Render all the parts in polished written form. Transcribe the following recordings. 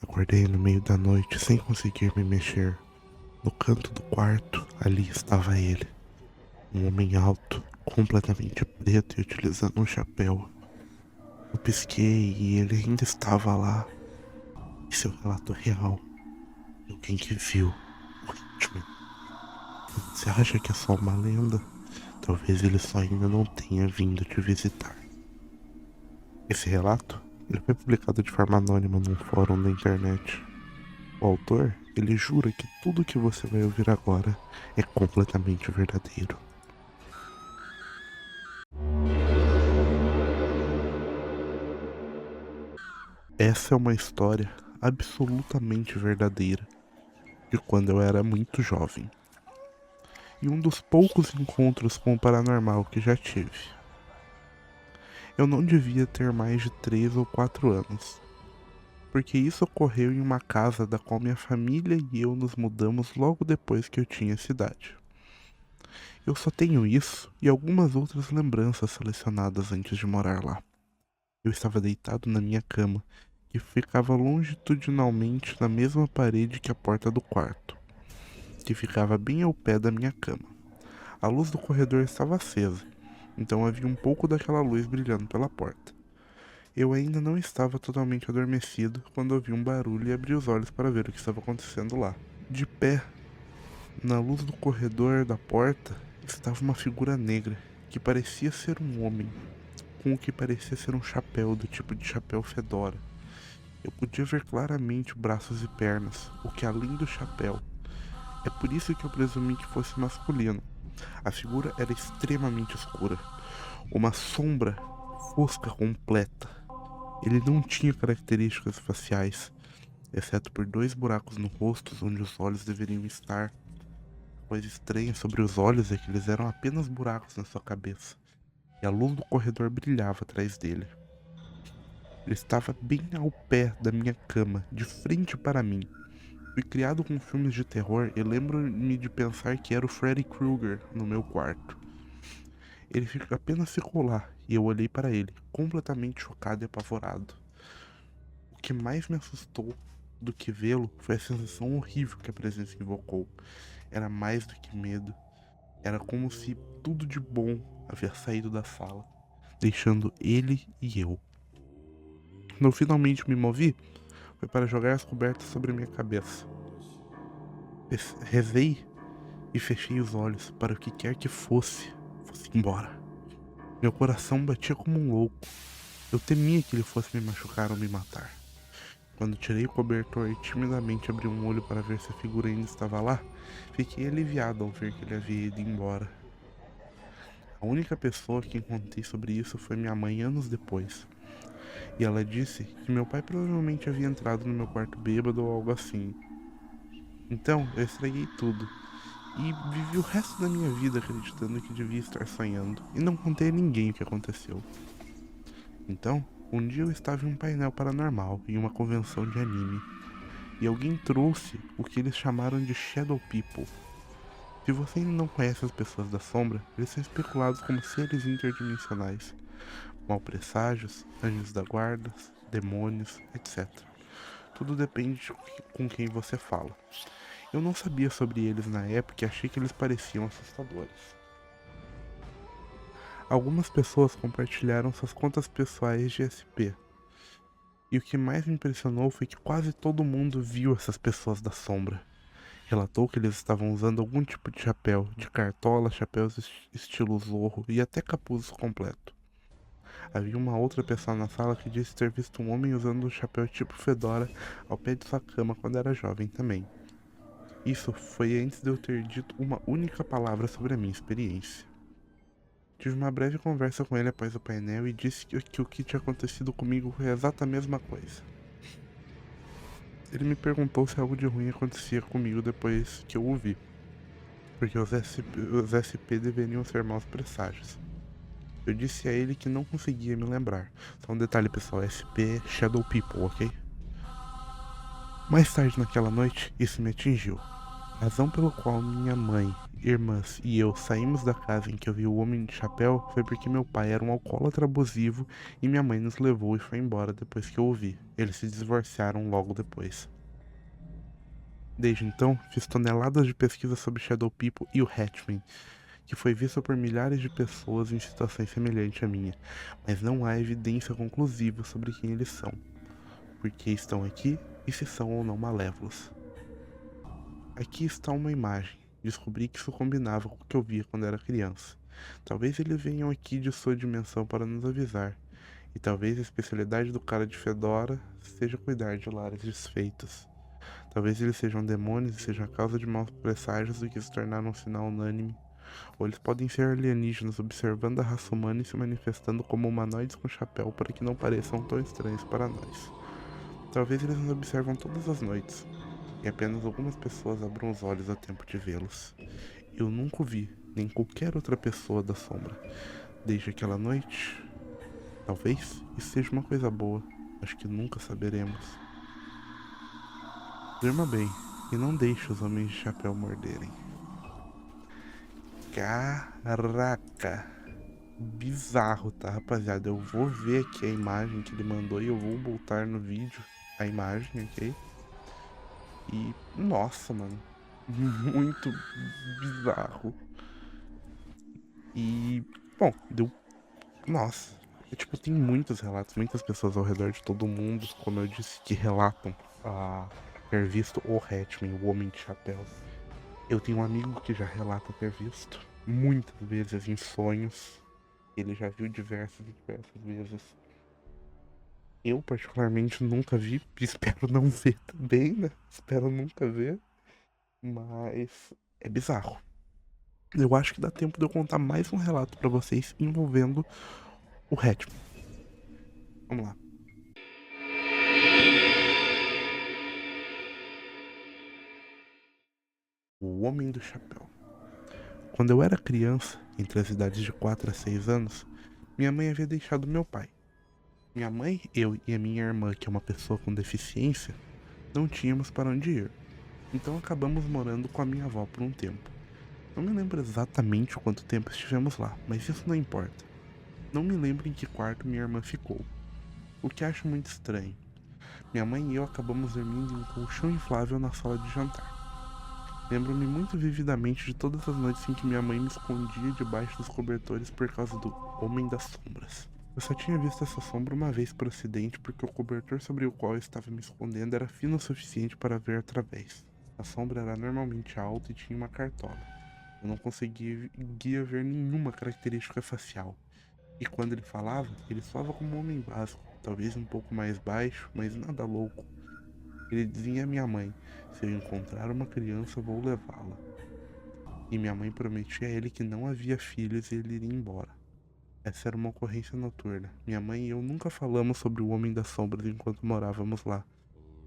Acordei no meio da noite sem conseguir me mexer. No canto do quarto, ali estava ele. Um homem alto, completamente preto e utilizando um chapéu. Eu pisquei e ele ainda estava lá. E seu relato real. De alguém que viu o Hitman. Você acha que é só uma lenda? Talvez ele só ainda não tenha vindo te visitar. Esse relato, ele foi publicado de forma anônima num fórum da internet. O autor, ele jura que tudo que você vai ouvir agora é completamente verdadeiro. Essa é uma história absolutamente verdadeira de quando eu era muito jovem. E um dos poucos encontros com o paranormal que já tive. Eu não devia ter mais de 3 ou 4 anos, porque isso ocorreu em uma casa da qual minha família e eu nos mudamos logo depois que eu tinha essa idade. Eu só tenho isso e algumas outras lembranças selecionadas antes de morar lá. Eu estava deitado na minha cama, que ficava longitudinalmente na mesma parede que a porta do quarto, que ficava bem ao pé da minha cama. A luz do corredor estava acesa, então havia um pouco daquela luz brilhando pela porta. Eu ainda não estava totalmente adormecido quando ouvi um barulho e abri os olhos para ver o que estava acontecendo lá. De pé, na luz do corredor da porta, estava uma figura negra, que parecia ser um homem, com o que parecia ser um chapéu do tipo de chapéu fedora. Eu podia ver claramente braços e pernas, o que além do chapéu. É por isso que eu presumi que fosse masculino. A figura era extremamente escura, uma sombra fosca completa. Ele não tinha características faciais, exceto por 2 buracos no rosto onde os olhos deveriam estar. A coisa estranha sobre os olhos é que eles eram apenas buracos na sua cabeça, e a luz do corredor brilhava atrás dele. Ele estava bem ao pé da minha cama, de frente para mim. Fui criado com filmes de terror e lembro-me de pensar que era o Freddy Krueger no meu quarto. Ele apenas ficou lá e eu olhei para ele, completamente chocado e apavorado. O que mais me assustou do que vê-lo foi a sensação horrível que a presença invocou. Era mais do que medo. Era como se tudo de bom havia saído da sala, deixando ele e eu. Quando eu finalmente me movi, foi para jogar as cobertas sobre minha cabeça. Rezei e fechei os olhos para o que quer que fosse embora. Meu coração batia como um louco. Eu temia que ele fosse me machucar ou me matar. Quando tirei o cobertor e timidamente abri um olho para ver se a figura ainda estava lá, fiquei aliviado ao ver que ele havia ido embora. A única pessoa que contei sobre isso foi minha mãe anos depois. E ela disse que meu pai provavelmente havia entrado no meu quarto bêbado ou algo assim. Então eu estraguei tudo e vivi o resto da minha vida acreditando que devia estar sonhando e não contei a ninguém o que aconteceu. Então, um dia eu estava em um painel paranormal em uma convenção de anime e alguém trouxe o que eles chamaram de Shadow People. Se você ainda não conhece as pessoas da sombra, eles são especulados como seres interdimensionais, mau presságios, anjos da guarda, demônios, etc. Tudo depende de com quem você fala. Eu não sabia sobre eles na época e achei que eles pareciam assustadores. Algumas pessoas compartilharam suas contas pessoais de SP. E o que mais me impressionou foi que quase todo mundo viu essas pessoas da sombra. Relatou que eles estavam usando algum tipo de chapéu, de cartola, chapéus estilo Zorro e até capuz completo. Havia uma outra pessoa na sala que disse ter visto um homem usando um chapéu tipo fedora ao pé de sua cama quando era jovem também. Isso foi antes de eu ter dito uma única palavra sobre a minha experiência. Tive uma breve conversa com ele após o painel e disse que o que tinha acontecido comigo foi a exata mesma coisa. Ele me perguntou se algo de ruim acontecia comigo depois que eu o vi, porque os SP deveriam ser maus presságios. Eu disse a ele que não conseguia me lembrar. Só um detalhe, pessoal, SP é Shadow People, ok? Mais tarde naquela noite, isso me atingiu. Razão pela qual minha mãe irmãs e eu saímos da casa em que eu vi o homem de chapéu foi porque meu pai era um alcoólatra abusivo e minha mãe nos levou e foi embora depois que eu o vi. Eles se divorciaram logo depois. Desde então, fiz toneladas de pesquisa sobre Shadow People e o Hatchman, que foi visto por milhares de pessoas em situações semelhantes à minha, mas não há evidência conclusiva sobre quem eles são, por que estão aqui e se são ou não malévolos. Aqui está uma imagem. Descobri que isso combinava com o que eu via quando era criança. Talvez eles venham aqui de sua dimensão para nos avisar. E talvez a especialidade do cara de Fedora seja cuidar de lares desfeitos. Talvez eles sejam demônios e sejam a causa de maus presságios do que se tornaram um sinal unânime. Ou eles podem ser alienígenas observando a raça humana e se manifestando como humanoides com chapéu para que não pareçam tão estranhos para nós. Talvez eles nos observam todas as noites, e apenas algumas pessoas abram os olhos a tempo de vê-los. Eu nunca o vi, nem qualquer outra pessoa da sombra, desde aquela noite. Talvez isso seja uma coisa boa, acho que nunca saberemos. Durma bem, e não deixe os homens de chapéu morderem. Caraca! Bizarro, tá, rapaziada? Eu vou ver aqui a imagem que ele mandou e eu vou botar no vídeo a imagem, ok? E, nossa, mano, muito bizarro. E, bom, deu. Nossa, tipo, tem muitos relatos, muitas pessoas ao redor de todo mundo, como eu disse, que relatam ter visto o Hatchman, o Homem de Chapéus. Eu tenho um amigo que já relata ter visto muitas vezes em sonhos. Ele já viu diversas e diversas vezes. Eu, particularmente, nunca vi, espero não ver também, né? Espero nunca ver. Mas é bizarro. Eu acho que dá tempo de eu contar mais um relato pra vocês envolvendo o Hatchman. Vamos lá. O Homem do Chapéu. Quando eu era criança, entre as idades de 4 a 6 anos, minha mãe havia deixado meu pai. Minha mãe, eu e a minha irmã, que é uma pessoa com deficiência, não tínhamos para onde ir. Então acabamos morando com a minha avó por um tempo. Não me lembro exatamente quanto tempo estivemos lá, mas isso não importa. Não me lembro em que quarto minha irmã ficou, o que acho muito estranho. Minha mãe e eu acabamos dormindo em um colchão inflável na sala de jantar. Lembro-me muito vividamente de todas as noites em que minha mãe me escondia debaixo dos cobertores por causa do Homem das Sombras. Eu só tinha visto essa sombra uma vez por acidente porque o cobertor sobre o qual eu estava me escondendo era fino o suficiente para ver através. A sombra era normalmente alta e tinha uma cartola. Eu não conseguia ver nenhuma característica facial. E quando ele soava como um homem básico, talvez um pouco mais baixo, mas nada louco. Ele dizia à minha mãe: se eu encontrar uma criança, vou levá-la. E minha mãe prometia a ele que não havia filhos e ele iria embora. Essa era uma ocorrência noturna. Minha mãe e eu nunca falamos sobre o Homem das Sombras enquanto morávamos lá.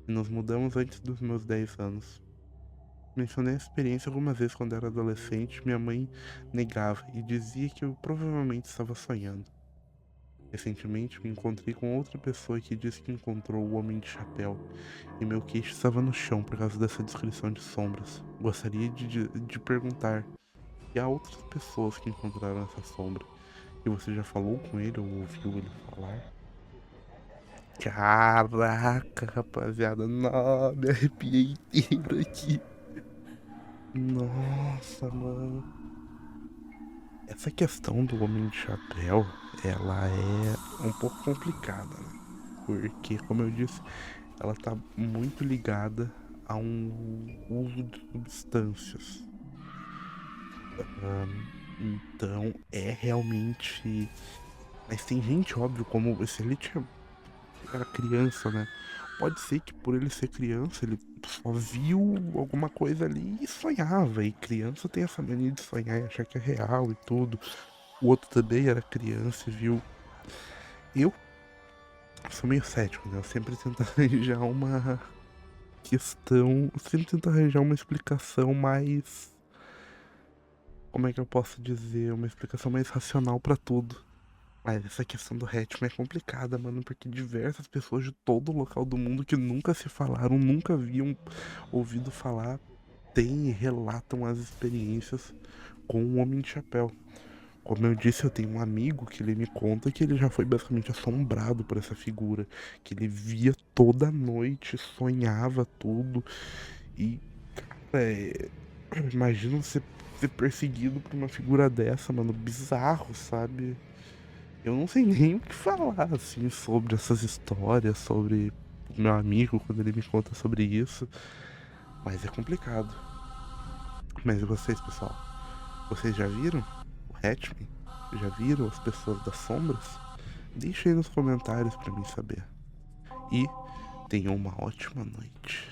E nos mudamos antes dos meus 10 anos. Mencionei a experiência algumas vezes quando era adolescente. Minha mãe negava e dizia que eu provavelmente estava sonhando. Recentemente me encontrei com outra pessoa que disse que encontrou o Homem de Chapéu e meu queixo estava no chão por causa dessa descrição de sombras. Gostaria de perguntar se há outras pessoas que encontraram essa sombra. E você já falou com ele ou ouviu ele falar? Caraca, rapaziada, não, me arrepiei inteiro aqui. Nossa, mano. Essa questão do Homem de Chapéu, ela é um pouco complicada, né? Porque, como eu disse, ela tá muito ligada a um uso de substâncias. Então, é realmente. Mas tem gente, óbvio, como se ele era criança, né? Pode ser que por ele ser criança, ele só viu alguma coisa ali e sonhava. E criança tem essa mania de sonhar e achar que é real e tudo. O outro também era criança e viu. Eu sou meio cético, né? Eu sempre tento arranjar uma questão. Eu sempre tento arranjar uma explicação mais. Como é que eu posso dizer? Uma explicação mais racional pra tudo. Mas essa questão do Hatchman é complicada, mano, porque diversas pessoas de todo o local do mundo que nunca se falaram, nunca haviam ouvido falar, têm e relatam as experiências com o Homem de Chapéu. Como eu disse, eu tenho um amigo que ele me conta que ele já foi basicamente assombrado por essa figura, que ele via toda noite, sonhava tudo e, é, imagina você ser perseguido por uma figura dessa, mano, bizarro, sabe? Eu não sei nem o que falar, assim, sobre essas histórias, sobre o meu amigo, quando ele me conta sobre isso, mas é complicado. Mas e vocês, pessoal? Vocês já viram o Hatchman? Já viram as pessoas das sombras? Deixa aí nos comentários pra mim saber. E tenham uma ótima noite.